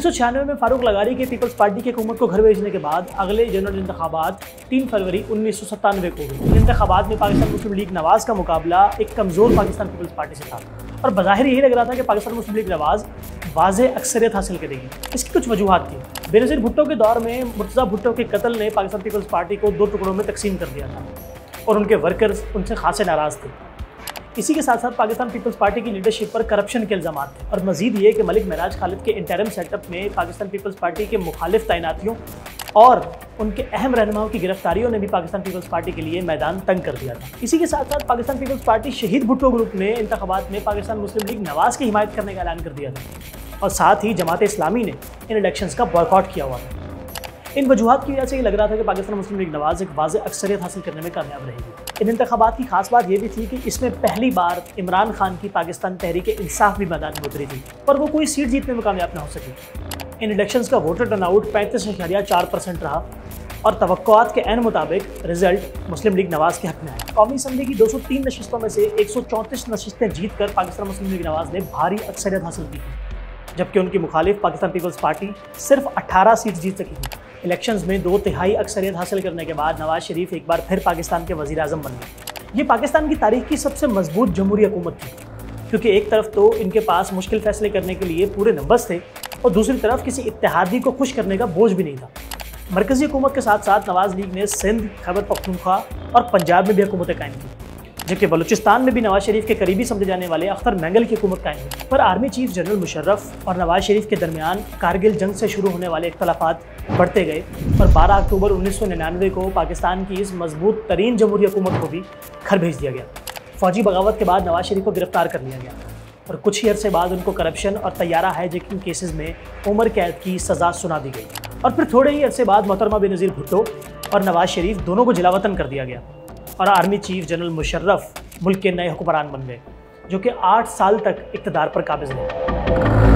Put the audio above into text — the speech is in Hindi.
1996 में फारूक लगारी के पीपल्स पार्टी की हुकूमत को घर भेजने के बाद अगले जनरल इंतखाबात 3 फरवरी 1997 को हुए। इन इंतखाबात में पाकिस्तान मुस्लिम लीग नवाज का मुकाबला एक कमज़ोर पाकिस्तान पीपल्स पार्टी से था और बज़ाहिर यही लग रहा था कि पाकिस्तान मुस्लिम लीग नवाज वाज़ेह अक्सरियत हासिल करेगी। इसकी कुछ वजूहात थी। बेनज़ीर भुट्टो के दौर में मुर्तज़ा भुट्टो के कत्ल ने पाकिस्तान पीपल्स पार्टी को 2 टुकड़ों में तकसीम कर दिया था और उनके वर्कर्स उनसे खासे नाराज़ थे। इसी के साथ साथ पाकिस्तान पीपल्स पार्टी की लीडरशिप पर करप्शन के इल्ज़ाम थे और मजीद ये कि मलिक महराज खालिद के इंटरिम सेटअप में पाकिस्तान पीपल्स पार्टी के मुखालिफ तैनातियों और उनके अहम रहनुमाओं की गिरफ्तारियों ने भी पाकिस्तान पीपल्स पार्टी के लिए मैदान तंग कर दिया था। इसी के साथ साथ पाकिस्तान पीपल्स पार्टी शहीद भुट्टो ग्रुप ने इंतखाबात में पाकिस्तान मुस्लिम लीग नवाज की हिमायत करने का ऐलान कर दिया था और साथ ही जमात इस्लामी ने इन इलेक्शंस का बॉयकॉट किया हुआ था। इन वजूहात की वजह से ये लग रहा था कि पाकिस्तान मुस्लिम लीग नवाज एक वाज़ेह अक्सरियत हासिल करने में कामयाब रहेगी। इन इंतखाबात की खास बात यह भी थी कि इसमें पहली बार इमरान खान की पाकिस्तान तहरीक इंसाफ भी मैदान में उतरी थी, पर वो कोई सीट जीतने में कामयाब ना हो सकी। इन इलेक्शंस का वोटर टर्नआउट 35.4% रहा और तवक्कुआत के ऐन मुताबिक रिजल्ट मुस्लिम लीग नवाज के हक में आया। कौमी असम्बली की 203 नशिस्तों में से 134 नशिस्तें जीत कर पाकिस्तान मुस्लिम लीग नवाज ने भारी अक्सरियत हासिल की थी, जबकि उनकी मुखालिफ पाकिस्तान पीपल्स पार्टी सिर्फ 18 सीट जीत सकी थी। इलेक्शंस में 2/3 अक्सरियत हासिल करने के बाद नवाज शरीफ एक बार फिर पाकिस्तान के वज़ीर आज़म बन गए। ये पाकिस्तान की तारीख की सबसे मजबूत जमहूरी हुकूमत थी, क्योंकि एक तरफ तो इनके पास मुश्किल फैसले करने के लिए पूरे नंबर्स थे और दूसरी तरफ किसी इत्तेहादी को खुश करने का बोझ भी नहीं था। मरकज़ी हुकूमत के साथ साथ नवाज लीग ने सिंध, खैबर पख्तूनख्वा और पंजाब में भी हुकूमतें कायम की, जबकि बलूचिस्तान में भी नवाज शरीफ के करीबी समझे जाने वाले अख्तर मैंगल की हुकूमत कायम हुई। पर आर्मी चीफ जनरल मुशर्रफ और नवाज शरीफ के दरमियान कारगिल जंग से शुरू होने वाले इख्तलाफात बढ़ते गए और 12 अक्टूबर 1999 को पाकिस्तान की इस मजबूत तरीन जमहूरी हुकूमत को भी घर भेज दिया गया। फौजी बगावत के बाद नवाज शरीफ को गिरफ्तार कर लिया गया और कुछ ही अरसे बाद उनको करप्शन और तैयारा हाईजैकिंग केसेस में उम्र कैद की सज़ा सुना दी गई और फिर थोड़े ही अरसे बाद मोहतरमा बेनज़ीर भुट्टो और नवाज शरीफ दोनों को जिलावतन कर दिया गया और आर्मी चीफ जनरल मुशर्रफ मुल्क के नए हुक्मरान बन गए, जो कि 8 साल तक इक़्तिदार पर काबिज़ रहे।